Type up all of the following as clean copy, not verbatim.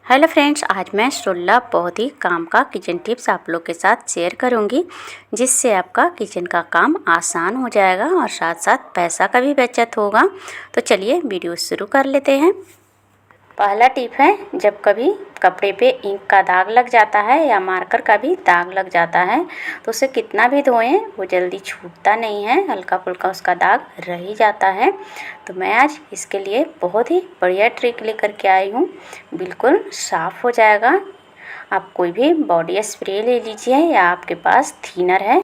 Hello friends, आज मैं 16 बहुत ही काम का किचन टिप्स आप लोग के साथ शेयर करूंगी, जिससे आपका किचन का काम आसान हो जाएगा और साथ साथ पैसा का भी बचत होगा। तो चलिए वीडियो शुरू कर लेते हैं। पहला टिप है, जब कभी कपड़े पे इंक का दाग लग जाता है या मार्कर का भी दाग लग जाता है तो उसे कितना भी धोएं वो जल्दी छूटता नहीं है, हल्का फुल्का उसका दाग रह ही जाता है। तो मैं आज इसके लिए बहुत ही बढ़िया ट्रिक लेकर के आई हूँ, बिल्कुल साफ़ हो जाएगा। आप कोई भी बॉडी स्प्रे ले लीजिए या आपके पास थिनर है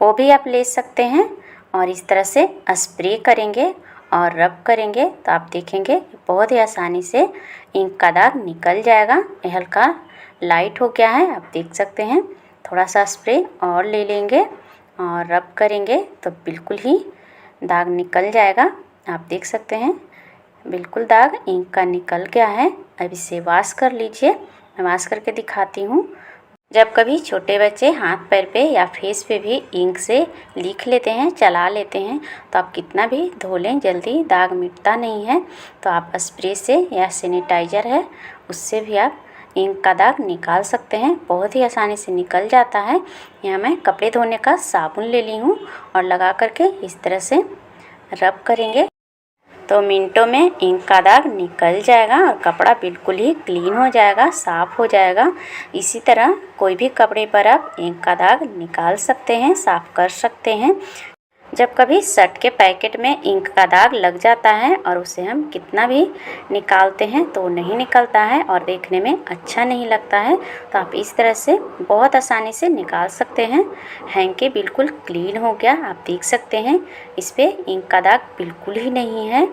वो भी आप ले सकते हैं और इस तरह से स्प्रे करेंगे और रब करेंगे तो आप देखेंगे बहुत ही आसानी से इंक का दाग निकल जाएगा। ये हल्का लाइट हो गया है, आप देख सकते हैं। थोड़ा सा स्प्रे और ले लेंगे और रब करेंगे तो बिल्कुल ही दाग निकल जाएगा। आप देख सकते हैं बिल्कुल दाग इंक का निकल गया है। अब इसे वॉश कर लीजिए, मैं वॉश करके दिखाती हूँ। जब कभी छोटे बच्चे हाथ पैर पे या फेस पे भी इंक से लिख लेते हैं, चला लेते हैं, तो आप कितना भी धो लें जल्दी दाग मिटता नहीं है। तो आप स्प्रे से या सैनिटाइज़र है उससे भी आप इंक का दाग निकाल सकते हैं, बहुत ही आसानी से निकल जाता है। यहाँ मैं कपड़े धोने का साबुन ले ली हूँ और लगा करके इस तरह से रब करेंगे तो मिनटों में इंक का दाग निकल जाएगा और कपड़ा बिल्कुल ही क्लीन हो जाएगा, साफ़ हो जाएगा। इसी तरह कोई भी कपड़े पर आप इंक का दाग निकाल सकते हैं, साफ़ कर सकते हैं। जब कभी शर्ट के पैकेट में इंक का दाग लग जाता है और उसे हम कितना भी निकालते हैं तो नहीं निकलता है और देखने में अच्छा नहीं लगता है, तो आप इस तरह से बहुत आसानी से निकाल सकते हैं। हैंकी बिल्कुल क्लीन हो गया, आप देख सकते हैं इस पर इंक का दाग बिल्कुल ही नहीं है।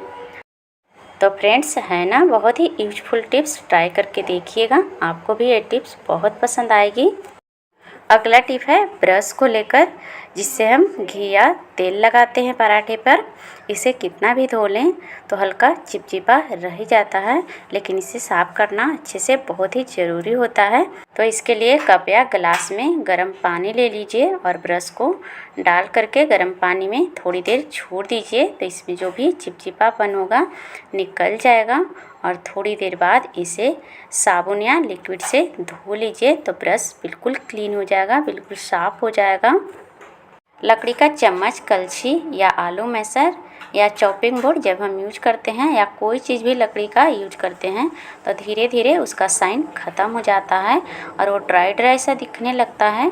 तो फ्रेंड्स, है ना बहुत ही यूजफुल टिप्स, ट्राई करके देखिएगा, आपको भी ये टिप्स बहुत पसंद आएगी। अगला टिप है ब्रश को लेकर, जिससे हम घी या तेल लगाते हैं पराठे पर। इसे कितना भी धो लें तो हल्का चिपचिपा रह ही जाता है, लेकिन इसे साफ़ करना अच्छे से बहुत ही ज़रूरी होता है। तो इसके लिए कप या गिलास में गर्म पानी ले लीजिए और ब्रश को डाल करके गर्म पानी में थोड़ी देर छोड़ दीजिए, तो इसमें जो भी चिपचिपापन होगा निकल जाएगा। और थोड़ी देर बाद इसे साबुन या लिक्विड से धो लीजिए तो ब्रश बिल्कुल क्लीन हो जाएगा, बिल्कुल साफ़ हो जाएगा। लकड़ी का चम्मच, कलछी या आलू मैशर या चॉपिंग बोर्ड जब हम यूज करते हैं या कोई चीज़ भी लकड़ी का यूज करते हैं तो धीरे धीरे उसका शाइन ख़त्म हो जाता है और वो ड्राई ड्राई सा दिखने लगता है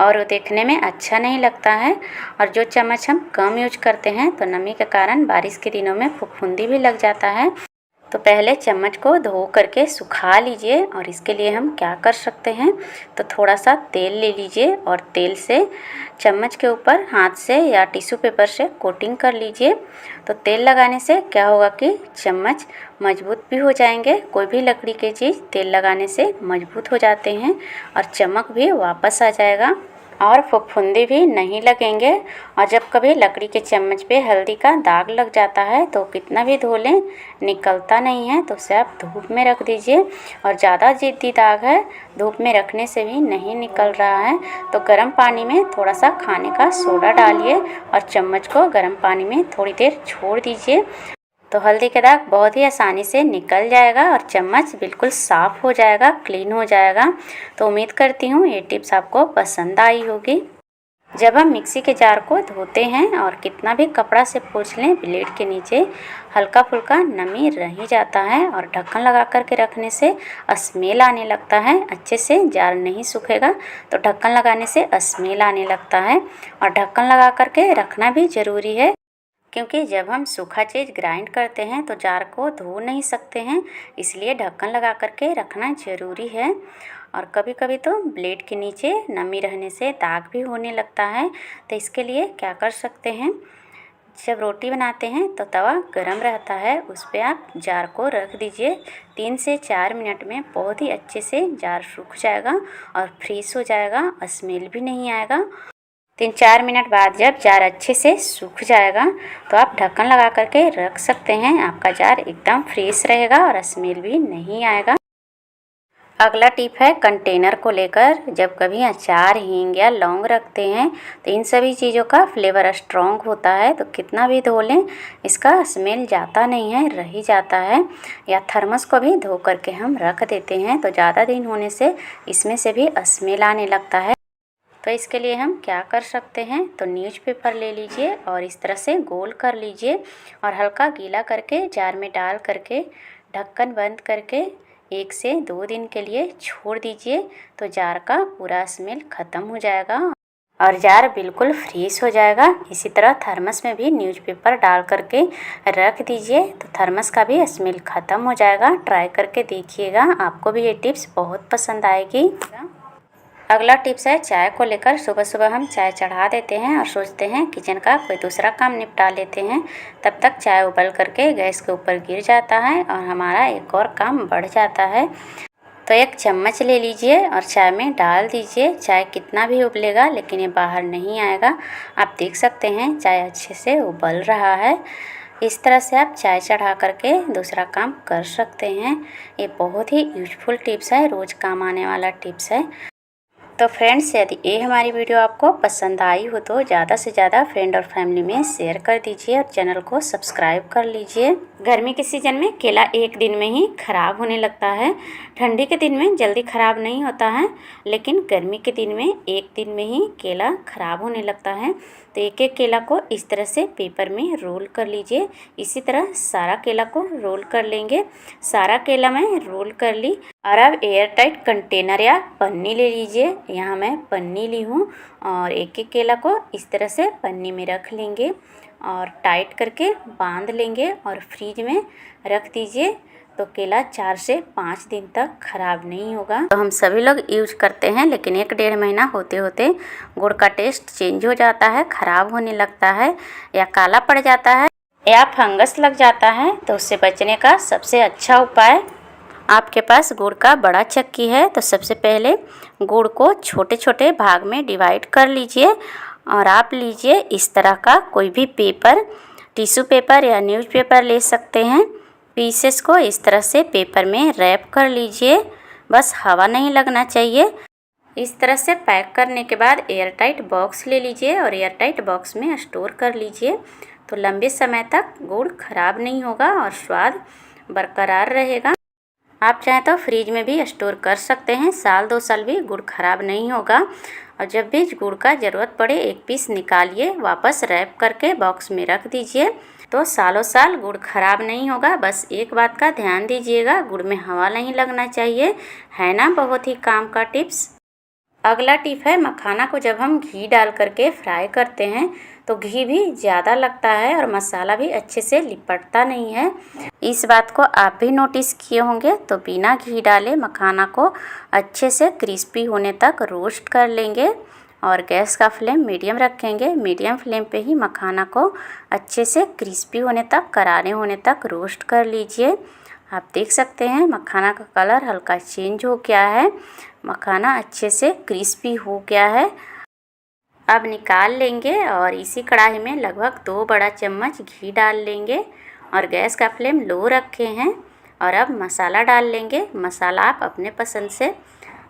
और वो देखने में अच्छा नहीं लगता है। और जो चम्मच हम कम यूज करते हैं तो नमी के कारण बारिश के दिनों में फफूंदी भी लग जाता है। तो पहले चम्मच को धो करके सुखा लीजिए और इसके लिए हम क्या कर सकते हैं, तो थोड़ा सा तेल ले लीजिए और तेल से चम्मच के ऊपर हाथ से या टिश्यू पेपर से कोटिंग कर लीजिए। तो तेल लगाने से क्या होगा कि चम्मच मजबूत भी हो जाएंगे। कोई भी लकड़ी की चीज़ तेल लगाने से मजबूत हो जाते हैं और चमक भी वापस आ जाएगा और फफूंदी भी नहीं लगेंगे। और जब कभी लकड़ी के चम्मच पे हल्दी का दाग लग जाता है तो कितना भी धो लें निकलता नहीं है, तो उसे आप धूप में रख दीजिए। और ज़्यादा जिद्दी दाग है, धूप में रखने से भी नहीं निकल रहा है, तो गर्म पानी में थोड़ा सा खाने का सोडा डालिए और चम्मच को गर्म पानी में थोड़ी देर छोड़ दीजिए, तो हल्दी का दाग बहुत ही आसानी से निकल जाएगा और चम्मच बिल्कुल साफ़ हो जाएगा, क्लीन हो जाएगा। तो उम्मीद करती हूँ ये टिप्स आपको पसंद आई होगी। जब हम मिक्सी के जार को धोते हैं और कितना भी कपड़ा से पोंछ लें, ब्लेड के नीचे हल्का फुल्का नमी रह ही जाता है और ढक्कन लगा करके रखने से स्मेल आने लगता है। अच्छे से जार नहीं सूखेगा तो ढक्कन लगाने से स्मेल आने लगता है और ढक्कन लगा करके रखना भी ज़रूरी है, क्योंकि जब हम सूखा चीज़ ग्राइंड करते हैं तो जार को धो नहीं सकते हैं, इसलिए ढक्कन लगा करके रखना ज़रूरी है। और कभी कभी तो ब्लेड के नीचे नमी रहने से दाग भी होने लगता है, तो इसके लिए क्या कर सकते हैं, जब रोटी बनाते हैं तो तवा गरम रहता है, उस पर आप जार को रख दीजिए। 3 से 4 मिनट में बहुत ही अच्छे से जार सूख जाएगा और फ्रीज हो जाएगा, स्मेल भी नहीं आएगा। 3-4 मिनट बाद जब जार अच्छे से सूख जाएगा तो आप ढक्कन लगा करके रख सकते हैं, आपका जार एकदम फ्रेश रहेगा और स्मेल भी नहीं आएगा। अगला टिप है कंटेनर को लेकर। जब कभी अचार, हींग या लौंग रखते हैं तो इन सभी चीज़ों का फ्लेवर स्ट्रॉन्ग होता है, तो कितना भी धो लें इसका स्मेल जाता नहीं है, रह ही जाता है। या थर्मस को भी धो करके हम रख देते हैं तो ज़्यादा दिन होने से इसमें से भी स्मेल आने लगता है। तो इसके लिए हम क्या कर सकते हैं, तो न्यूज़पेपर ले लीजिए और इस तरह से गोल कर लीजिए और हल्का गीला करके जार में डाल करके ढक्कन बंद करके 1 से 2 दिन के लिए छोड़ दीजिए, तो जार का पूरा स्मेल ख़त्म हो जाएगा और जार बिल्कुल फ्रेश हो जाएगा। इसी तरह थर्मस में भी न्यूज़पेपर डाल करके रख दीजिए तो थर्मस का भी स्मेल ख़त्म हो जाएगा। ट्राई करके देखिएगा, आपको भी ये टिप्स बहुत पसंद आएगी। अगला टिप्स है चाय को लेकर। सुबह सुबह हम चाय चढ़ा देते हैं और सोचते हैं किचन का कोई दूसरा काम निपटा लेते हैं, तब तक चाय उबल करके गैस के ऊपर गिर जाता है और हमारा एक और काम बढ़ जाता है। तो एक चम्मच ले लीजिए और चाय में डाल दीजिए। चाय कितना भी उबलेगा लेकिन ये बाहर नहीं आएगा। आप देख सकते हैं चाय अच्छे से उबल रहा है। इस तरह से आप चाय चढ़ा करके दूसरा काम कर सकते हैं। ये बहुत ही यूजफुल टिप्स है, रोज़ काम आने वाला टिप्स है। तो फ्रेंड्स, यदि ये हमारी वीडियो आपको पसंद आई हो तो ज़्यादा से ज़्यादा फ्रेंड और फैमिली में शेयर कर दीजिए और चैनल को सब्सक्राइब कर लीजिए। गर्मी के सीज़न में केला एक दिन में ही ख़राब होने लगता है। ठंडी के दिन में जल्दी ख़राब नहीं होता है, लेकिन गर्मी के दिन में एक दिन में ही केला ख़राब होने लगता है। तो एक एक केला को इस तरह से पेपर में रोल कर लीजिए। इसी तरह सारा केला को रोल कर लेंगे। सारा केला मैं रोल कर ली और अब एयर टाइट कंटेनर या पन्नी ले लीजिए। यहाँ मैं पन्नी ली हूँ और एक एक केला को इस तरह से पन्नी में रख लेंगे और टाइट करके बांध लेंगे और फ्रिज में रख दीजिए, तो केला 4 से 5 दिन तक ख़राब नहीं होगा। तो हम सभी लोग यूज करते हैं, लेकिन 1-1.5 महीना होते होते गुड़ का टेस्ट चेंज हो जाता है, ख़राब होने लगता है या काला पड़ जाता है या फंगस लग जाता है। तो उससे बचने का सबसे अच्छा उपाय, आपके पास गुड़ का बड़ा चक्की है तो सबसे पहले गुड़ को छोटे छोटे भाग में डिवाइड कर लीजिए और आप लीजिए इस तरह का कोई भी पेपर, टिश्यू पेपर या न्यूज़पेपर ले सकते हैं। पीसेस को इस तरह से पेपर में रैप कर लीजिए, बस हवा नहीं लगना चाहिए। इस तरह से पैक करने के बाद एयर टाइट बॉक्स ले लीजिए और एयर टाइट बॉक्स में स्टोर कर लीजिए, तो लंबे समय तक गुड़ खराब नहीं होगा और स्वाद बरकरार रहेगा। आप चाहें तो फ्रिज में भी स्टोर कर सकते हैं, 1-2 साल भी गुड़ खराब नहीं होगा। और जब भी गुड़ का ज़रूरत पड़े एक पीस निकालिए, वापस रैप करके बॉक्स में रख दीजिए, तो सालों साल गुड़ खराब नहीं होगा। बस एक बात का ध्यान दीजिएगा, गुड़ में हवा नहीं लगना चाहिए, है ना बहुत ही काम का टिप्स। अगला टिप है मखाना को जब हम घी डाल करके फ्राई करते हैं तो घी भी ज़्यादा लगता है और मसाला भी अच्छे से लिपटता नहीं है। इस बात को आप भी नोटिस किए होंगे। तो बिना घी डाले मखाना को अच्छे से क्रिस्पी होने तक रोस्ट कर लेंगे और गैस का फ्लेम मीडियम रखेंगे। मीडियम फ्लेम पे ही मखाना को अच्छे से क्रिस्पी होने तक, करारे होने तक रोस्ट कर लीजिए। आप देख सकते हैं मखाना का कलर हल्का चेंज हो गया है, मखाना अच्छे से क्रिस्पी हो गया है। अब निकाल लेंगे और इसी कढ़ाई में लगभग 2 बड़ा चम्मच घी डाल लेंगे और गैस का फ्लेम लो रखे हैं। और अब मसाला डाल लेंगे। मसाला आप अपने पसंद से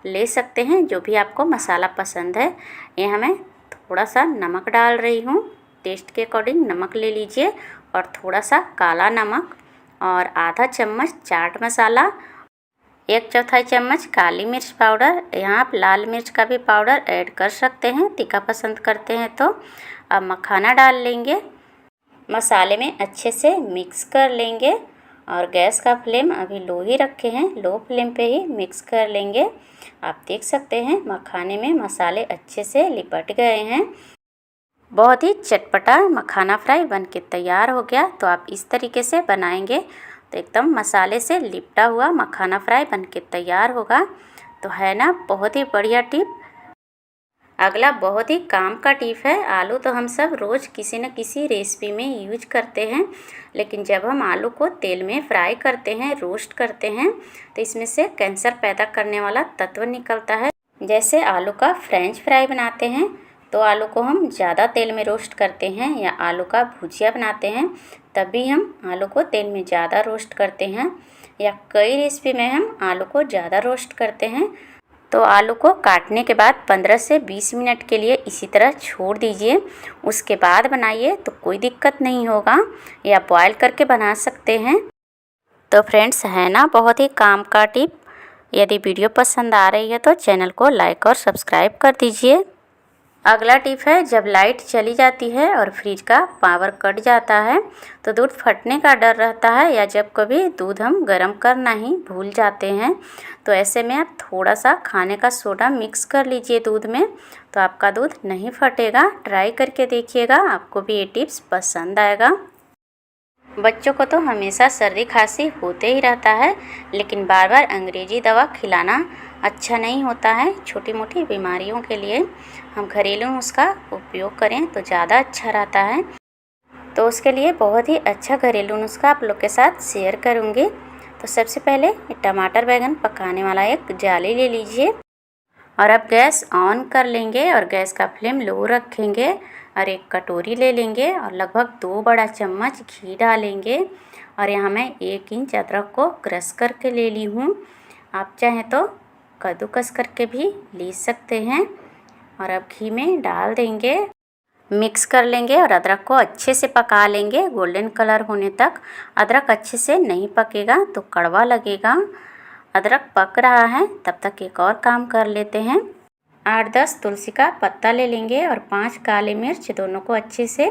ले सकते हैं, जो भी आपको मसाला पसंद है। यहाँ मैं थोड़ा सा नमक डाल रही हूँ, टेस्ट के अकॉर्डिंग नमक ले लीजिए और थोड़ा सा काला नमक और आधा चम्मच चाट मसाला, 1/4 चम्मच काली मिर्च पाउडर। यहाँ आप लाल मिर्च का भी पाउडर ऐड कर सकते हैं, तीखा पसंद करते हैं तो। अब मखाना डाल लेंगे, मसाले में अच्छे से मिक्स कर लेंगे और गैस का फ्लेम अभी लो ही रखे हैं, लो फ्लेम पे ही मिक्स कर लेंगे। आप देख सकते हैं मखाने में मसाले अच्छे से लिपट गए हैं। बहुत ही चटपटा मखाना फ्राई बनके तैयार हो गया। तो आप इस तरीके से बनाएंगे तो एकदम मसाले से लिपटा हुआ मखाना फ्राई बनके तैयार होगा। तो है ना बहुत ही बढ़िया टिप। अगला बहुत ही काम का टिप है। आलू तो हम सब रोज़ किसी न किसी रेसिपी में यूज करते हैं, लेकिन जब हम आलू को तेल में फ्राई करते हैं, रोस्ट करते हैं, तो इसमें से कैंसर पैदा करने वाला तत्व निकलता है। जैसे आलू का फ्रेंच फ्राई बनाते हैं तो आलू को हम ज़्यादा तेल में रोस्ट करते हैं, या आलू का भुजिया बनाते हैं तब भी हम आलू को तेल में ज़्यादा रोस्ट करते हैं। या कई रेसिपी में हम आलू को ज़्यादा रोस्ट करते हैं। तो आलू को काटने के बाद 15 से 20 मिनट के लिए इसी तरह छोड़ दीजिए। उसके बाद बनाइए तो कोई दिक्कत नहीं होगा, या बॉयल करके बना सकते हैं। तो फ्रेंड्स, है ना बहुत ही काम का टिप। यदि वीडियो पसंद आ रही है तो चैनल को लाइक और सब्सक्राइब कर दीजिए। अगला टिप है, जब लाइट चली जाती है और फ्रिज का पावर कट जाता है तो दूध फटने का डर रहता है, या जब कभी दूध हम गर्म करना ही भूल जाते हैं तो ऐसे में आप थोड़ा सा खाने का सोडा मिक्स कर लीजिए दूध में, तो आपका दूध नहीं फटेगा। ट्राई करके देखिएगा, आपको भी ये टिप्स पसंद आएगा। बच्चों को तो हमेशा सर्दी खांसी होते ही रहता है, लेकिन बार बार अंग्रेजी दवा खिलाना अच्छा नहीं होता है। छोटी मोटी बीमारियों के लिए हम घरेलू नुस्खा उपयोग करें तो ज़्यादा अच्छा रहता है। तो उसके लिए बहुत ही अच्छा घरेलू नुस्खा आप लोग के साथ शेयर करूँगी। तो सबसे पहले टमाटर बैंगन पकाने वाला एक जाली ले लीजिए, और अब गैस ऑन कर लेंगे और गैस का फ्लेम लो रखेंगे, और एक कटोरी ले लेंगे और लगभग 2 बड़ा चम्मच घी डालेंगे। और यहाँ मैं 1 इंच अदरक को क्रश करके ले ली हूँ। आप चाहें तो कद्दूकस करके भी ले सकते हैं। और अब घी में डाल देंगे, मिक्स कर लेंगे और अदरक को अच्छे से पका लेंगे गोल्डन कलर होने तक। अदरक अच्छे से नहीं पकेगा तो कड़वा लगेगा। अदरक पक रहा है, तब तक एक और काम कर लेते हैं। 8-10 तुलसी का पत्ता ले लेंगे और 5 काली मिर्च, दोनों को अच्छे से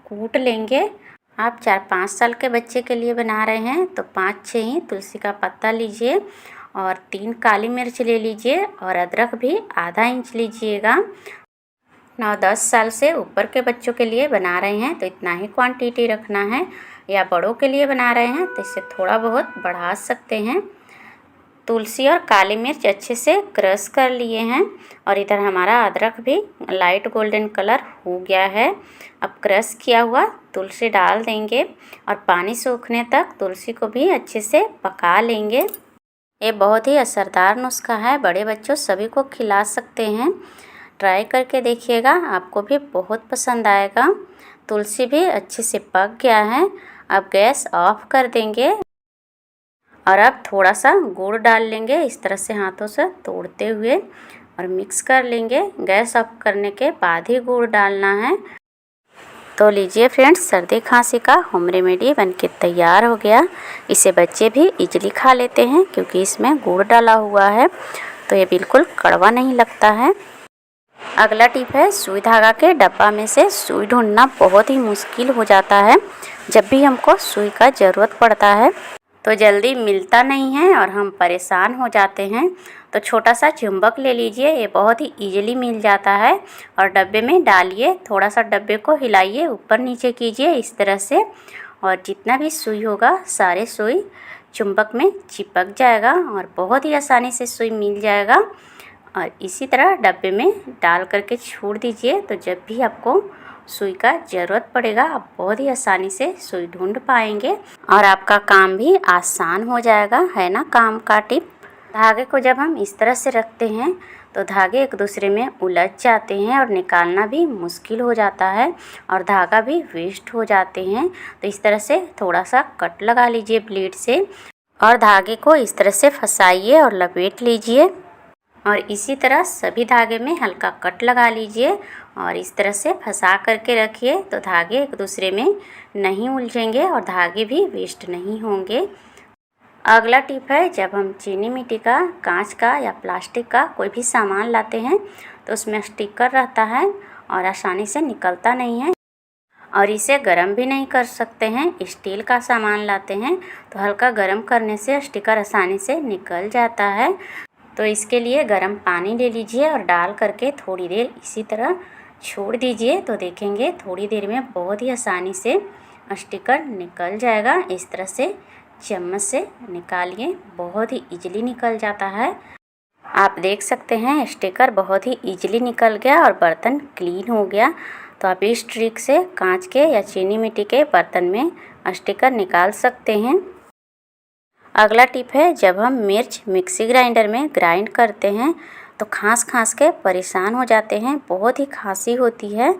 कूट लेंगे। आप 4-5 साल के बच्चे के लिए बना रहे हैं तो 5-6 ही तुलसी का पत्ता लीजिए, और 3 काली मिर्च ले लीजिए, और अदरक भी आधा इंच लीजिएगा। 9-10 साल से ऊपर के बच्चों के लिए बना रहे हैं तो इतना ही क्वांटिटी रखना है, या बड़ों के लिए बना रहे हैं तो इससे थोड़ा बहुत बढ़ा सकते हैं। तुलसी और काली मिर्च अच्छे से क्रश कर लिए हैं, और इधर हमारा अदरक भी लाइट गोल्डन कलर हो गया है। अब क्रश किया हुआ तुलसी डाल देंगे और पानी सूखने तक तुलसी को भी अच्छे से पका लेंगे। ये बहुत ही असरदार नुस्खा है, बड़े बच्चों सभी को खिला सकते हैं। ट्राई करके देखिएगा, आपको भी बहुत पसंद आएगा। तुलसी भी अच्छे से पक गया है। अब गैस ऑफ कर देंगे, और अब थोड़ा सा गुड़ डाल लेंगे, इस तरह से हाथों से तोड़ते हुए, और मिक्स कर लेंगे। गैस ऑफ करने के बाद ही गुड़ डालना है। तो लीजिए फ्रेंड्स, सर्दी खांसी का होम रेमेडी बनके तैयार हो गया। इसे बच्चे भी इजीली खा लेते हैं क्योंकि इसमें गुड़ डाला हुआ है, तो ये बिल्कुल कड़वा नहीं लगता है। अगला टिप है, सुई धागा के डब्बा में से सुई ढूंढना बहुत ही मुश्किल हो जाता है। जब भी हमको सुई का ज़रूरत पड़ता है तो जल्दी मिलता नहीं है और हम परेशान हो जाते हैं। तो छोटा सा चुंबक ले लीजिए, ये बहुत ही इजीली मिल जाता है, और डब्बे में डालिए। थोड़ा सा डब्बे को हिलाइए, ऊपर नीचे कीजिए इस तरह से, और जितना भी सुई होगा सारे सुई चुंबक में चिपक जाएगा और बहुत ही आसानी से सुई मिल जाएगा। और इसी तरह डब्बे में डाल करके छोड़ दीजिए, तो जब भी आपको सुई का ज़रूरत पड़ेगा आप बहुत ही आसानी से सुई ढूंढ पाएंगे, और आपका काम भी आसान हो जाएगा। है ना काम का टिप। धागे को जब हम इस तरह से रखते हैं तो धागे एक दूसरे में उलझ जाते हैं और निकालना भी मुश्किल हो जाता है, और धागा भी वेस्ट हो जाते हैं। तो इस तरह से थोड़ा सा कट लगा लीजिए ब्लेड से, और धागे को इस तरह से फंसाइए और लपेट लीजिए, और इसी तरह सभी धागे में हल्का कट लगा लीजिए, और इस तरह से फंसा करके रखिए, तो धागे एक दूसरे में नहीं उलझेंगे और धागे भी वेस्ट नहीं होंगे। अगला टिप है, जब हम चीनी मिट्टी का, कांच का या प्लास्टिक का कोई भी सामान लाते हैं तो उसमें स्टिकर रहता है और आसानी से निकलता नहीं है, और इसे गर्म भी नहीं कर सकते हैं। स्टील का सामान लाते हैं तो हल्का गर्म करने से स्टिकर आसानी से निकल जाता है। तो इसके लिए गर्म पानी ले लीजिए और डाल करके थोड़ी देर इसी तरह छोड़ दीजिए, तो देखेंगे थोड़ी देर में बहुत ही आसानी से स्टिकर निकल जाएगा। इस तरह से चम्मच से निकालिए, बहुत ही इजीली निकल जाता है। आप देख सकते हैं स्टिकर बहुत ही इजीली निकल गया और बर्तन क्लीन हो गया। तो आप इस ट्रिक से कांच के या चीनी मिट्टी के बर्तन में स्टिकर निकाल सकते हैं। अगला टिप है, जब हम मिर्च मिक्सी ग्राइंडर में ग्राइंड करते हैं तो खांस के परेशान हो जाते हैं, बहुत ही खांसी होती है।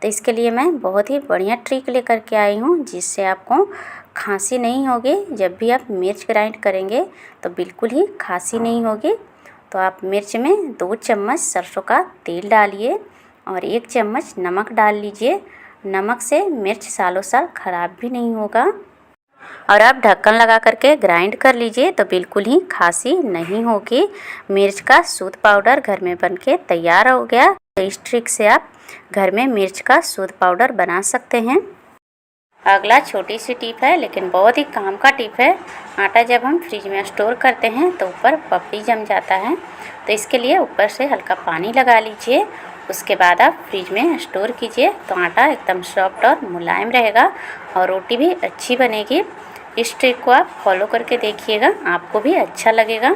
तो इसके लिए मैं बहुत ही बढ़िया ट्रिक लेकर के आई हूँ, जिससे आपको खांसी नहीं होगी। जब भी आप मिर्च ग्राइंड करेंगे तो बिल्कुल ही खांसी नहीं होगी। तो आप मिर्च में 2 चम्मच सरसों का तेल डालिए और 1 चम्मच नमक डाल लीजिए। नमक से मिर्च सालों साल ख़राब भी नहीं होगा। और आप ढक्कन लगा करके ग्राइंड कर लीजिए तो बिल्कुल ही खांसी नहीं होगी। मिर्च का सूद पाउडर घर में बनके तैयार हो गया। तो इस ट्रिक से आप घर में मिर्च का सूद पाउडर बना सकते हैं। अगला छोटी सी टिप है लेकिन बहुत ही काम का टिप है। आटा जब हम फ्रिज में स्टोर करते हैं तो ऊपर पपड़ी जम जाता है। तो इसके लिए ऊपर से हल्का पानी लगा लीजिए। उसके बाद आप फ्रिज में स्टोर कीजिए तो आटा एकदम सॉफ्ट और मुलायम रहेगा और रोटी भी अच्छी बनेगी। इस ट्रिक को आप फॉलो करके देखिएगा, आपको भी अच्छा लगेगा।